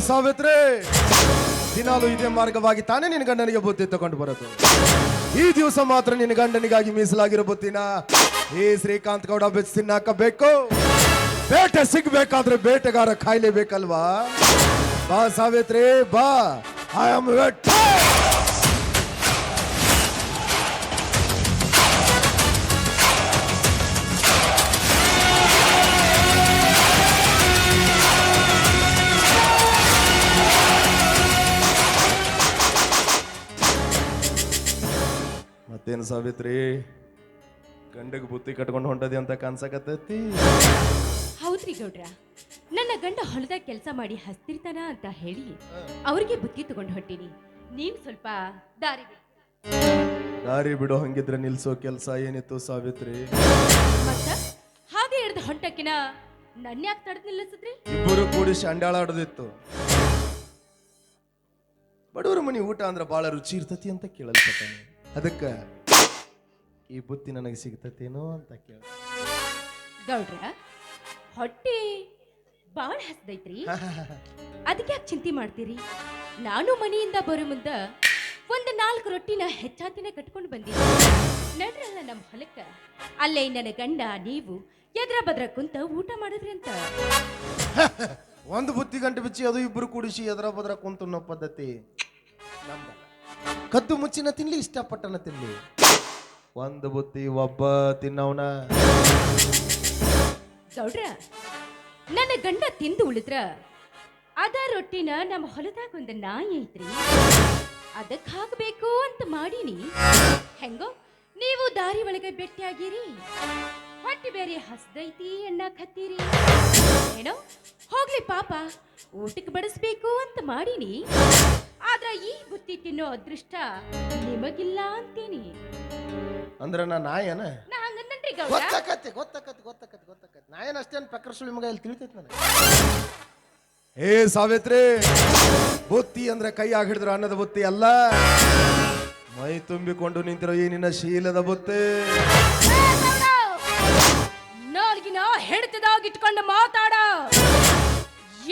ಸಾವಿತ್ರಿ, ದಿನಾಲು ಇದೇ ಮಾರ್ಗವಾಗಿ ತಾನೇ ನಿನ್ನ ಗಂಡನಿಗೆ ಬುತ್ತಿ ತಗೊಂಡು ಬರೋದು. ಈ ದಿವಸ ಮಾತ್ರ ನಿನ್ನ ಗಂಡನಿಗಾಗಿ ಮೀಸಲಾಗಿರೋ ಬುತ್ತಿನ ಈ ಶ್ರೀಕಾಂತ್ ಗೌಡ ಬೆಚ್ಚ ತಿನ್ನಾಕಬೇಕು. ಬೇಟೆ ಸಿಗ್ಬೇಕಾದ್ರೆ ಬೇಟೆಗಾರ ಕಾಯ್ಲೇಬೇಕಲ್ವಾ? ಬಾ ಸಾವಿತ್ರಿ ಬಾ, ಐ ಆಮ್ ವೆಟ್. ಮತ್ತೇನು ಸಾವಿತ್ರಿ, ಗಂಡಗೆ ಬುತ್ತಿ ಕಟ್ಕೊಂಡು ಹೊಂಟದಿ ಅಂತ ಕಾಣಿಸಕತ್ತೈತಿ? ಹೌದ್ರಿ ಗೌಡ್ರ, ನನ್ನ ಗಂಡ ಹೊಲದಾಗ ಕೆಲಸ ಮಾಡಿ ಹಸ್ತಿರ್ತಾನ ಅಂತ ಹೇಳಿ ಅವ್ರಿಗೆ ಬುತ್ತಿ ತಗೊಂಡು ಹೊಂಟೀನಿ. ನೀವ್ ಸ್ವಲ್ಪ ದಾರಿ ಬಿಡೋ ಹಂಗಿದ್ರೆ ನಿಲ್ಸೋ ಕೆಲಸ ಏನಿತ್ತು ಸಾವಿತ್ರಿ? ಮತ್ತ ಹಾಗೆ ಹಿಡ್ದು ಹೊಂಟಕ್ಕಿನ ನನ್ನ ಯಾಕೆ ತಡೆದು ನಿಲ್ಲಿಸಿದ್ರಿ? ಇಬ್ಬರು ಕೂಡಿ ಶಾಂಡಾಳ ಆಡೋದಿತ್ತು. ಬಡವರ ಮನಿ ಊಟ ಅಂದ್ರೆ ಬಹಳ ರುಚಿ ಇರ್ತತಿ ಅಂತ ಕೇಳಲ್ಪಟ್ಟಾನೆ. ಅದಕ್ಕ ಈ ಬುತ್ತಿ ನನಗೆ ಸಿಗ್ತತೇನೋ ಅಂತ ಕೇಳ. ಗೌಡ್ರ, ಹೊಟ್ಟೆ ಬಾಳ ಹಸ್ದೈತ್ರಿ, ಅದಕ್ಕೆ ಯಾಕೆ ಚಿಂತೆ ಮಾಡ್ತೀರಿ? ನಾನು ಮನೆಯಿಂದ ಬರೋ ಮುಂದ ಒಂದು 4 ರೊಟ್ಟಿನ ಹೆಚ್ಚಾತಿನ ಕಟ್ಕೊಂಡು ಬಂದಿದ್ದೆ. ನಡ್ರಲ್ಲ ನಮ್ಮ ಹೊಲಕ್ಕ, ಅಲ್ಲೇ ನನ್ನ ಗಂಡ ನೀವು ಎದ್ರ ಬದ್ರ ಕುಂತ ಊಟ ಮಾಡಿದ್ರಿ ಅಂತ. ಒಂದು ಬುತ್ತಿ ಗಂಟೆ ಬಿಚ್ಚಿ ಅದು ಇಬ್ಬರು ಕೂಡಿಸಿ ಎದ್ರ ಬದ್ರ ಕುಂತು ಅನ್ನೋ ಪದ್ಧತಿ ನಮ್ದಲ್ಲ. ಕದ್ದು ಮುಚ್ಚಿನ ತಿನ್ಲಿ, ಇಷ್ಟಪಟ್ಟನ ತಿನ್ಲಿ, ಒಂದು ಬುತ್ತಿ ಒಬ್ಬ ತಿನ್ನವನ. ಗೌಡ್ರ, ನನ್ನ ಗಂಡ ತಿಂದು ಉಳಿದ್ರ ಅದ ರೊಟ್ಟಿನ ನಮ್ಮ ಹೊಲದಾಗ ಒಂದು ನಾಯಿ ಐತ್ರಿ, ಅದಕ್ಕೆ ಹಾಕಬೇಕು ಅಂತ ಮಾಡೀನಿ. ಹೆಂಗೋ ನೀವು ದಾರಿ ಒಳಗೆ ಭೇಟಿಯಾಗಿರಿ, ಹೊಟ್ಟೆ ಬೇರೆ ಹಸ್ದೈತಿ ಅನ್ನಕ್ ಹತ್ತೀರಿ. ಏನೋ ಹೋಗ್ಲಿ ಪಾಪ, ಊಟಕ್ಕೆ ಬಡಿಸ್ಬೇಕು ಅಂತ ಮಾಡೀನಿ. ಆದ್ರ ಈ ಬುತ್ತಿ ತಿನ್ನೋ ಅದೃಷ್ಟ ನಿಮಗಿಲ್ಲ ಅಂತೀನಿ. ಅಂದ್ರ ನಾ ನಾಯನ? ನಾ ಹಂಗಂದ್ರಿ ಗೌಡ. ಗೊತ್ತಾಕತಿ ನಾಯನ್ ಅಷ್ಟೇನು ಪಕ್ಕರ ಸುಳಿ ಮಗ ಇಲ್ಲಿ ತಿಳಿತೈತಿ ನನಗೆ. ಏ ಸಾವಿತ್ರಿ, ಬುತ್ತಿ ಅಂದ್ರೆ ಕೈ ಹಿಡಿದ್ರು ಅನ್ನದ ಬುತ್ತಿ ಅಲ್ಲ, ಮೈ ತುಂಬಿಕೊಂಡು ನಿಂತಿರೋ ಈ ನಿನ್ನ ಶೀಲದ ಬುತ್ತಿ. ನಾಲ್ಗಿನ ಹಿಡಿತದಾಗ ಇಟ್ಕೊಂಡು ಮಾತಾಡ,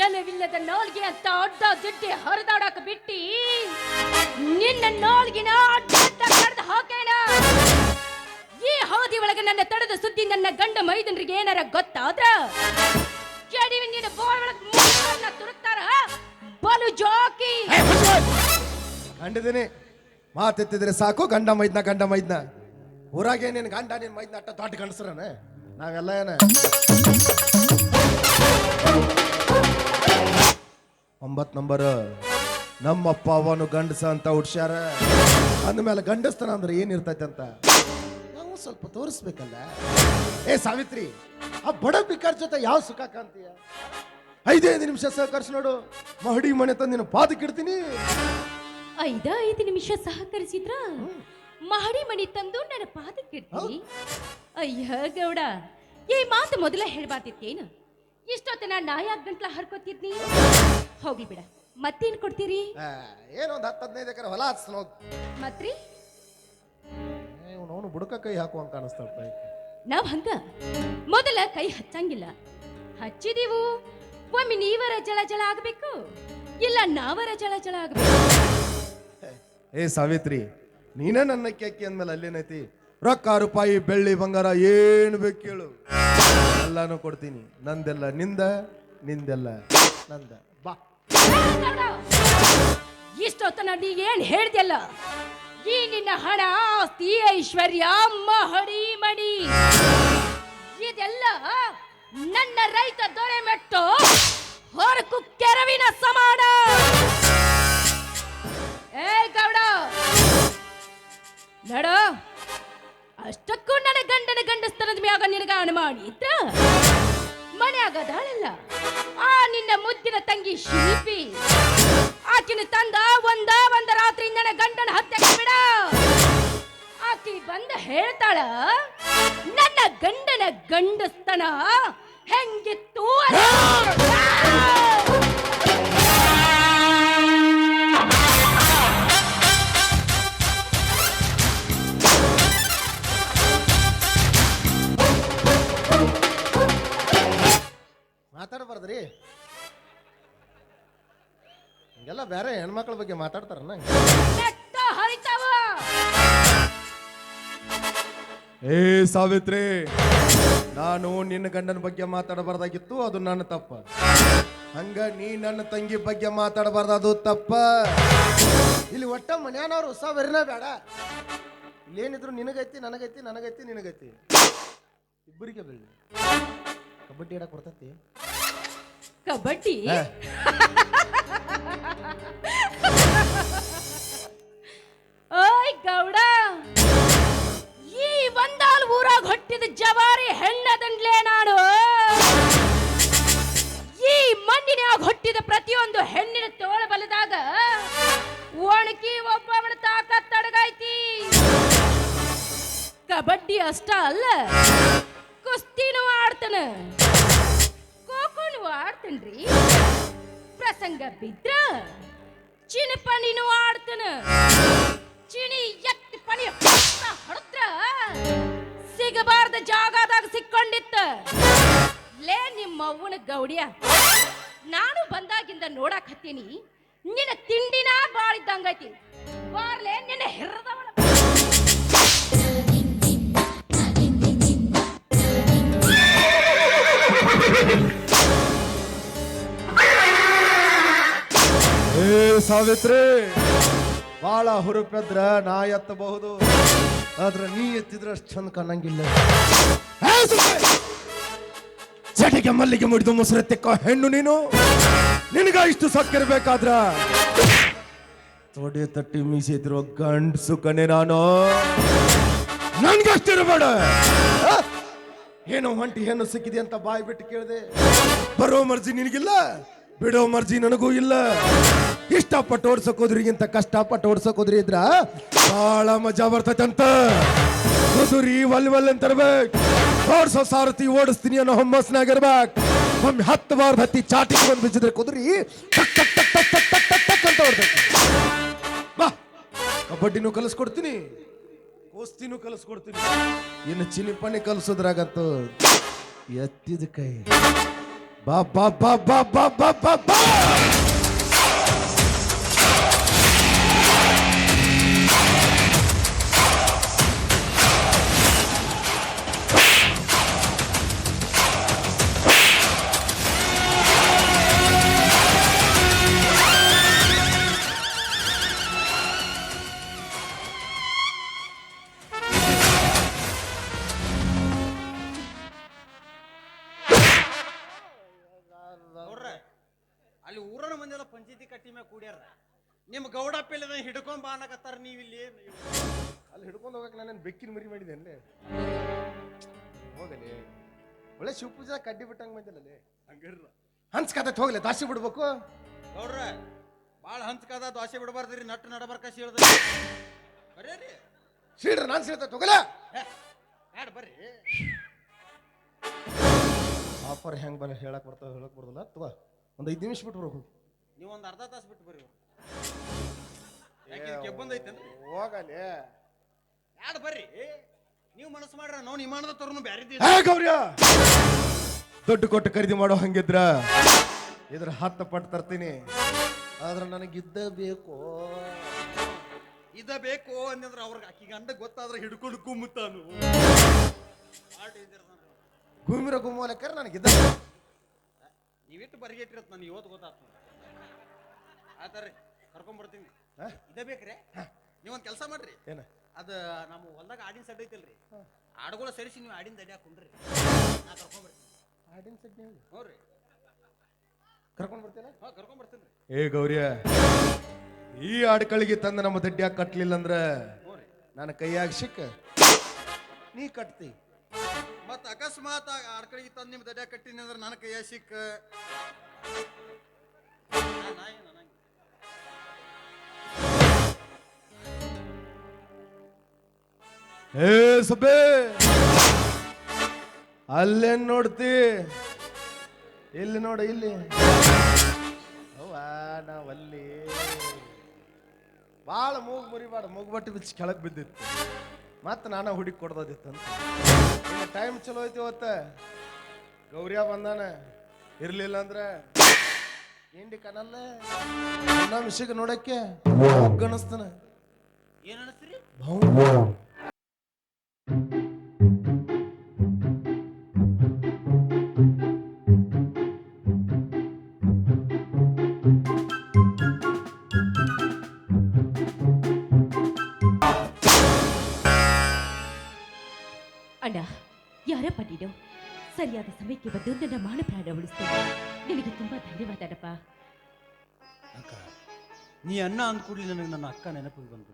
ಎಲವಿಲ್ಲದ ನಾಲ್ಗೆ ಅಂತ ಅಡ್ಡ ದಿಡ್ಡಿ ಹರಿದಾಡಕ ಬಿಟ್ಟಿ ನಿನ್ನ ನಾಲ್ಗಿನ ಅಡ್ಡ ಕಡ್ದು ಹಾಕೇನ. ಈ ಹಾದಿ ಒಳಗೆ ನನ್ನ ತಡೆದ ಸುದ್ದಿ ನನ್ನ ಗಂಡ ಮೈದನರಿಗೆ ಏನಾರ ಗೊತ್ತಾದ್ರ ಕೆಡಿವಿ ನಿನ್ನ ಬೋಳ್ ಒಳಗೆ ಮುಳ್ಳನ್ನ ತುರುಕ್ತಾರ. ಬಲು ಜೋಕಿ ಕಂಡಿದ್ದೀನಿ, ಮಾತೆತ್ತಿದ್ರೆ ಸಾಕು ಗಂಡ ಮೈದ್ನ. ಊರಾಗೆ ನಿನ್ ಗಂಡ ನಿನ್ ಮೈದ್ನ ಅಟ್ಟ ದೊಡ್ಡ ಗಂಡಸ್ರನ ನಾವೆಲ್ಲ ಏನ? 9 ನಂಬರ್ ನಮ್ಮಪ್ಪ ಅವನು ಗಂಡಸ ಅಂತ ಹುಡ್ಸ್ಯಾರ. ಅಂದ್ಮೇಲೆ ಗಂಡಸ್ತನ ಅಂದ್ರೆ ಏನಿರ್ತೈತೆ ಅಂತ ನಾವು ಸ್ವಲ್ಪ ತೋರಿಸ್ಬೇಕಲ್ಲ. ಏ ಸಾವಿತ್ರಿ, ಆ ಬಡ ಬಿಕಾರ ಜೊತೆ ಯಾವ ಸುಖ ಕಾಣ್ತೀಯ? 5 ನಿಮಿಷ ಸಹಕರಿಸಿ ನೋಡು, ಮಹಡಿ ಮನೆ ತಂದು ನಿನ್ನ ಪಾದಕ್ಕಿಡ್ತೀನಿ. 5 ನಿಮಿಷ ಸಹಕರಿಸಿದ್ರ ಮಹಡಿ ಮಣಿ ತಂದು ನನ್ನ ಪಾದಕ್ಕಿಡ್ತೀನಿ? ಅಯ್ಯ ಗೌಡ, ಈ ಮಾತು ಮೊದಲ ಹೇಳ್ಬಾರ್ದಿತ್ತೇನು? ಇಷ್ಟೊತ್ತನ ನಾ ಯಾಕೆ ಗಂಟ್ಲ ಹರ್ಕೋತಿದ್ನಿ? ಹೋಗ್ಲಿ ಬಿಡ, ಮತ್ತೇನ್ ಕೊಡ್ತೀರಿ? ಏನೋ 10-15 ಎಕರೆ ಹೊಲ ಹಚ್ನೋ. ಮತ್ರಿ ಅವನು ಬುಡಕ ಕೈ ಹಾಕುವಂಗ ಕಾಣಿಸ್ತಾಳ. ನಾವ್ ಹಂಗ ಮೊದಲ ಕೈ ಹಚ್ಚಂಗಿಲ್ಲ, ಹಚ್ಚಿದೀವು ಒಮ್ಮೆ ನೀವರ ಜಳ ಆಗ್ಬೇಕು, ಇಲ್ಲ ನಾವರ ಜಳ ಆಗ್ಬೇಕು. ಏ ಸಾವಿತ್ರಿ, ನೀನ ನನ್ನ ಕೆಕ್ಕಿ ಅಂದ್ಮೇಲೆ ಅಲ್ಲೇನೈತಿ? ರೊಕ್ಕ ರೂಪಾಯಿ ಬೆಳ್ಳಿ ಬಂಗಾರ ಏನು ಬೇಕು ಕೇಳು, ಎಲ್ಲಾನು ಕೊಡ್ತೀನಿ. ನಂದೆಲ್ಲ ನಿಂದ, ನಿಂದೆಲ್ಲ ನಂದ. ಬಾ. ಇಷ್ಟೊತ್ತನ ನೀ ಏನ್ ಹೇಳ್ದಲ್ಲ, ಈ ನಿನ್ನ ಹಣ ಆಸ್ತಿ ಐಶ್ವರ್ಯ ಮಹಡಿ ಮಡಿ ಇದೆಲ್ಲ ನನ್ನ ರೈತ ದೊರೆ ಮೆಟ್ಟು ಹೊರಕು ಕೆರವಿನ ಸಮಾನ. ಏ ಗೌಡ, ನಡ ಅಷ್ಟಕ್ಕೂ ನನ್ನ ಗಂಡನ ಗಂಡಸ್ತನದ ಮ್ಯಾಗ ನಿನಗ ಅನುಮಾನ ಇದ್ರ ಮನ್ಯಾಗ ದಾಳಲ್ಲ ಆ ನಿನ್ನ ಮುದ್ದಿನ ತಂಗಿ ಶಿಲ್ಪಿ, ಆಕಿನ ತಂದ ಒಂದ ರಾತ್ರಿ ನನ್ನ ಗಂಡನ ಹತ್ಯೆ ಬಿಡ. ಆಕಿ ಬಂದ ಹೇಳ್ತಾಳ ನನ್ನ ಗಂಡನ ಗಂಡಸ್ತನ ಹೆಂಗಿತ್ತು. ಮಾತಾಡಬಾರ್ದ್ರಿ. ಎಲ್ಲ ಬೇರೆ ಹೆಣ್ಮಕ್ಳ ಬಗ್ಗೆ ಮಾತಾಡ್ತಾರ ನೆಟ್ಟ ಹರಿತಾವ. ಏ ಸಾವಿತ್ರಿ, ನಾನು ನಿನ್ನ ಗಂಡನ ಬಗ್ಗೆ ಮಾತಾಡಬಾರ್ದಾಗಿತ್ತು, ಅದು ನನ್ನ ತಪ್ಪ. ಹಂಗ ನೀ ನನ್ನ ತಂಗಿ ಬಗ್ಗೆ ಮಾತಾಡಬಾರ್ದು, ಅದು ತಪ್ಪ. ಇಲ್ಲಿ ಒಟ್ಟ ಮನ್ಯಾನವ್ರು ಸಾವಿರನ ಬೇಡ. ಇಲ್ಲೇನಿದ್ರು ನಿನಗೈತಿ ನನಗೈತಿ, ನನಗೈತಿ ನಿನಗೈತಿ, ಇಬ್ಬರಿಗೆ ಬೆಳ್ಳಿ. ಕಬಡ್ಡಿ ಆಡಕ್ ಬರ್ತೈತಿ? ಕಬಡ್ಡಿ ಓಯ್ ಗೌಡ, ಈ ಒಂದಾಲ್ ಊರಾಗ ಹೊಟ್ಟಿದ ಜವಾರಿ ಹೆಣ್ಣದಂಡ್ಲೆ ನಾನು. ಈ ಮಣ್ಣಿನಾಗ ಹೊಟ್ಟಿದ ಪ್ರತಿಯೊಂದು ಹೆಣ್ಣಿನ ತೋಳ ಬಲದಾಗ ಒಣಕಿ ಒಬ್ಬವನ ತಾಕತ್ ಅಡಗೈತಿ. ಕಬಡ್ಡಿ ಅಷ್ಟ ಅಲ್ಲ, ಕುಸ್ತಿನೂ ಆಡ್ತಾನ, ಖೋಖೋನು ಆಡ್ತನ್ರಿ. ಪ್ರಸಂಗ ಬಿದ್ರ ಚಿನಪಣಿನೂ ಆಡ್ತಾನ. ಚಿಣಿ ಎತ್ತಿ ಪಣಿ ಹೊಡೆದ್ರ ಸಿಗಬಾರ್ದ ಜಾಗದಾಗ ಸಿಕ್ಕೊಂಡಿತ್ತ. ಲೇ ನಿಮ್ಮವ್ವನ ಗೌಡ್ಯ, ನಾನು ಬಂದಾಗಿಂದ ನೋಡಾಕ್ ಹತ್ತೀನಿ, ನಿನ್ನ ತಿಂಡಿನ ಬಾಳಿದ್ದಂಗೈತಿ. ಬಾರ್ಲೆ ನಿನ್ನ ಹೆರದವಳ. ಏ ಸಾವಿತ್ರಿ, ಬಾಳ ಹುರುಪೆದ್ರ ನಾ ಎತ್ತಬಹುದು, ಆದ್ರ ನೀ ಎತ್ತಿದ್ರ ಅಷ್ಟು ಚಂದ ಕಾಣಂಗಿಲ್ಲ. ಚಟಿಗೆ ಮಲ್ಲಿಗೆ ಮುಡಿದು ಮುಸುರೆತ್ತಿಕ್ಕ ಹೆಣ್ಣು ನೀನು. ನಿನಗ ಇಷ್ಟು ಸಕ್ಕಿರ್ಬೇಕಾದ್ರ ತೊಡೆ ತಟ್ಟಿ ಮೀಸಿದ್ರು ಗಂಡ್ಸು ಕಣೆ ನಾನು. ನನ್ಗಷ್ಟಿರಬೇಡ. ಏನೋ ಹೊಂಟಿ ಹೆಣ್ಣು ಸಿಕ್ಕಿದೆ ಅಂತ ಬಾಯಿ ಬಿಟ್ಟು ಕೇಳಿದೆ. ಬರೋ ಮರ್ಜಿ ನಿನಗಿಲ್ಲ, ಬಿಡೋ ಮರ್ಜಿ ನನಗೂ ಇಲ್ಲ. ಇಷ್ಟಪಟ್ಟು ಓಡ್ಸಕೋದ್ರಿಗಿಂತ ಕಷ್ಟಪಟ್ಟು ಓಡ್ಸಕೋದ್ರಿ ಇದ್ರ ಬಹಳ ಮಜಾ ಬರ್ತೈತಂತ. ಕುದುರಿ ವಲ್ ಅಂತರ್ಬೇಕು, ಓಡ್ಸೋ ಸಾರಥಿ ಓಡಿಸ್ತೀನಿ ಅನ್ನೋ ಹುಮ್ಮಸ್ನಾಗಿರ್ಬೇಕು. ಒಮ್ಮೆ 10 ಬಾರ್ ಹತ್ತಿ ಚಾಟಿಗೆ ಬಂದು ಬಿಚ್ಚಿದ್ರೆ ಕುದುರಿ ಟಕ್ ಟಕ್ ಟಕ್ ಟಕ್ ಟಕ್ ಟಕ್ ಟಕ್ ಟಕ್ ಅಂತ ಓಡ್ತೈತಿ. ಬಾ, ಕಬಡ್ಡಿನೂ ಕಲಿಸ್ಕೊಡ್ತೀನಿ, ಕುಸ್ತಿನೂ ಕಲಿಸ್ಕೊಡ್ತೀನಿ, ಇನ್ನು ಚಿನಿಪಣಿ ಕಲಿಸೋದ್ರಾಗಂತೂ ಎತ್ತಿದ ಕೈ. ಬಾ ಬಾ ಬಾ ಬಾ ಬಾ ಬಾ ಬಾ ಬಾ. ಅಲ್ಲಿ ಊರನ ಮಂದಿಲ್ಲ ಪಂಚಾಯತಿ ಕಟ್ಟಿ ಮ್ಯಾಗ ಕೂಡ್ಯಾರ. ನಿಮ್ಮ ಗೌಡ ಪೆಲ್ಲದ ಹಿಡ್ಕೊಂಡ್ ಬಾ ಅನ್ನಕತ್ತಾರ. ನೀವು ಇಲ್ಲಿ ಅಲ್ಲಿ ಹಿಡ್ಕೊಂಡು ಹೋಗಕ್ಕೆ ನಾನು ಬೆಕ್ಕಿನ ಮರಿ ಮಾಡಿದೆ ಅಲ್ಲೇ. ಹೋಗಲಿ, ಒಳ್ಳೆ ಶಿವಪೂಜಾ ಕಡ್ಡಿ ಬಿಟ್ಟಂಗೆ ಬಂದಿಲ್ಲಲ್ಲಿ. ಹಂಗಿರ್ಲ ಹಂಚ್ಕತೈತೆ, ಹೋಗ್ಲಿ ದಾಸಿ ಬಿಡ್ಬೇಕು. ಗೌಡ್ರ ಭಾಳ ಹಂಚ್ಕದ ದೋಸೆ ಬಿಡಬಾರ್ದ್ರಿ, ನಟ್ಟು ನಡಬರ್ಕ ಸೀಳ್ದ ಬರೀ ಸೀಡ್ರ ನಾನು ಸೀಳ್ತೈತೆ, ಹೋಗಲ್ಲ. ಬ್ಯಾಡ ಬರ್ರಿ. ಆಫರ್ ಹೆಂಗ್ ಬರ ಹೇಳಕ್ ಬರ್ತದಲ್ಲ ತಗೋ. ಒಂದು 5 ನಿಮಿಷ ಬಿಟ್ಟು ಬರೋದು. ನೀವು ಒಂದು ಅರ್ಧ ತಾಸು ಬಿಟ್ಟು ಬರ್ರಿ. ಕೆಬ್ಬಂದೈತೇನ್ರಿ? ಹೋಗಲಿ, ಬ್ಯಾಡ ಬರ್ರಿ. ನೀವು ಮನಸ್ಸು ಮಾಡ್ರ ನಾವು ವಿಮಾನದ ತರನು ಬ್ಯಾರೆ ಗೌರ್ಯ. ದುಡ್ಡು ಕೊಟ್ಟು ಖರೀದಿ ಮಾಡೋ ಹಂಗಿದ್ರ ಇದ್ರ 10 ಪಟ್ಟು ತರ್ತೀನಿ, ಆದ್ರೆ ನನಗಿದ್ದ ಬೇಕು. ಇದ ಬೇಕು ಅಂದ್ರ ಅವ್ರಿಗೆ ಆಕಿ ಗಂಡ ಗೊತ್ತಾದ್ರೆ ಹಿಡ್ಕೊಂಡು ಕುಮ್ಮುತ್ತಾನು. ಗುಮ್ಮಿರ ಗುಮ್ಮಲಕ್ಕಾರ ನನಗಿದ್ದ. ನೀವಿಟ್ಟು ಬರಿಗೆಟ್ಟಿರತ್ ನಾನು ಇವತ್ತು ಗೊತ್ತಾಗ್ತ. ಆಯ್ತಾರ್ರಿ, ಕರ್ಕೊಂಡ್ಬರ್ತೀನಿ. ಇದ ಬೇಕ್ರಿ. ನೀವೊಂದು ಕೆಲಸ ಮಾಡ್ರಿ. ಏನ? ಅದು ನಮ್ಮ ಹೊಲ್ದಾಗ ಆಡಿನ ಸಡ್ ಐತಲ್ರಿ, ಆಡುಗಳು ಸರಿಸಿ ನೀವು ಆಡಿನ ದಡಿ ಹಾಕೊಂಡ್ರಿ, ನಾ ಕರ್ಕೊಂಡ್ಬರ್ತೀನಿ. ಆಡಿನ ಸಡ್? ಹ್ಞೂ ರೀ, ಕರ್ಕೊಂಡ್ ಬರ್ತೀನ? ಹಾಂ ಕರ್ಕೊಂಡ್ಬರ್ತೀನಿ ರೀ. ಏ ಗೌರ್ಯ, ಈ ಆಡ್ಕಳಿಗೆ ತಂದು ನಮ್ಮ ದಡ್ಡಿಯಾಗ ಕಟ್ಲಿಲ್ಲ ಅಂದ್ರ ಹ್ಞೂ ರೀ, ನನ್ನ ಕೈಯಾಗ ಸಿಕ್ಕ ನೀ ಕಟ್ತಿ. ಮತ್ತ ಅಕಸ್ಮಾತ್ ಆಡ್ಕಳಿಗೆ ತಂದು ನಿಮ್ಮ ದಡ್ಯಾಗ ಕಟ್ಟಿನಿ ಅಂದ್ರೆ ನನ್ನ ಕೈಯ ಸಿಕ್ಕ ಏ ಸುಬ್ಬೆ, ಅಲ್ಲೇನ್ ನೋಡ್ತಿ? ಇಲ್ಲಿ ನೋಡ, ಇಲ್ಲಿ. ಅವ್ವಾ ನಾವಲ್ಲಿ ಭಾಳ ಮೂಗು ಮುರಿಬಾರ್ದು, ಮೂಗು ಬಟ್ಟೆ ಬಿಚ್ಚಿ ಕೆಳಗೆ ಬಿದ್ದಿತ್ತು. ಮತ್ತೆ ನಾನು ಹುಡುಕಿ ಕೊಡ್ದೋದಿತ್ತಂತ. ಟೈಮ್ ಚಲೋ ಐತಿ ಇವತ್ತ. ಗೌರ್ಯ ಬಂದಾನ, ಇರ್ಲಿಲ್ಲ ಅಂದ್ರೆ ಏನ್ರಿ ಕನಲ್ಲ ನಮ್ಮ ವಿಷಯಕ್ಕೆ ನೋಡಕ್ಕೆ ಗಣಸ್ತಾನ ಏನ್ ಅನಸ್ತ್ರಿ? ಅಣ್ಣ, ಯಾರಪ್ಪ ನೀನು? ಸರಿಯಾದ ಸಮಯಕ್ಕೆ ಬಂದು ನನ್ನ ಮಾನ ಪ್ರಾಣ ಉಳಿಸ್ತೇನೆ. ನಿನಗೆ ತುಂಬಾ ಧನ್ಯವಾದ ಅಣ್ಣಪ್ಪ. ಅಕ್ಕ, ನೀ ಅನ್ನ ಅಂದ ಕೂಡಲೇ ನನಗೆ ನನ್ನ ಅಕ್ಕ ನೆನಪಿಗೆ ಬಂತು.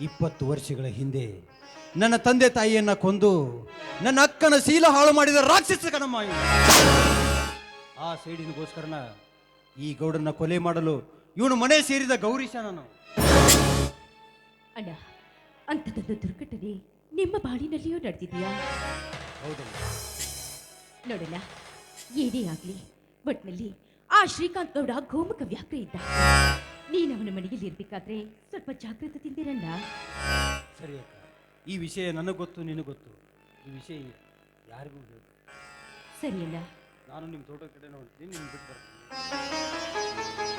20 ವರ್ಷಗಳ ಹಿಂದೆ ನನ್ನ ತಂದೆ ತಾಯಿಯನ್ನ ಕೊಂದು ನನ್ನ ಅಕ್ಕನ ಶೀಲ ಹಾಳು ಮಾಡಿದ ರಾಕ್ಷಸ ಕಣಮ್ಮ ಇವ. ಆ ಸೇಡಿನಗೋಸ್ಕರನ ಈ ಗೌಡನ್ನ ಕೊಲೆ ಮಾಡಲು ಇವನು ಮನೆ ಸೇರಿದ ಗೌರೀಶ ನಾನು. ಅಣ್ಣ, ಅಂಥದ್ದೊಂದು ದುರ್ಘಟನೆ ನಿಮ್ಮ ಬಾಳಿನಲ್ಲಿಯೂ ನಡೆದಿದೆಯಾ? ಹೌದಮ್ಮ. ನೋಡಲ್ಲ, ಏನೇ ಆಗ್ಲಿ ಒಟ್ನಲ್ಲಿ ಆ ಶ್ರೀಕಾಂತ್ ಗೌಡ ಗೋಮುಖ ವ್ಯಾಘ್ರ ಇದ್ದ. ನೀನು ಅವನ ಮನೆಯಲ್ಲಿ ಇರ್ಬೇಕಾದ್ರೆ ಸ್ವಲ್ಪ ಜಾಗೃತದಿಂದಿರಣ್ಣ. ಸರಿ ಅಕ್ಕ, ಈ ವಿಷಯ ನನಗೆ ಗೊತ್ತು, ನಿನಗೆ ಗೊತ್ತು. ಈ ವಿಷಯ ಯಾರಿಗೂ ಗೊತ್ತು. ಸರಿಯಲ್ಲ? ನಾನು ನಿಮ್ಮ ತೋಟದ ಕಡೆ ನೋಡ್ತೀನಿ, ನಿಮ್ಗೆ ಬಿಟ್ಟು ಬರ್ತೀನಿ.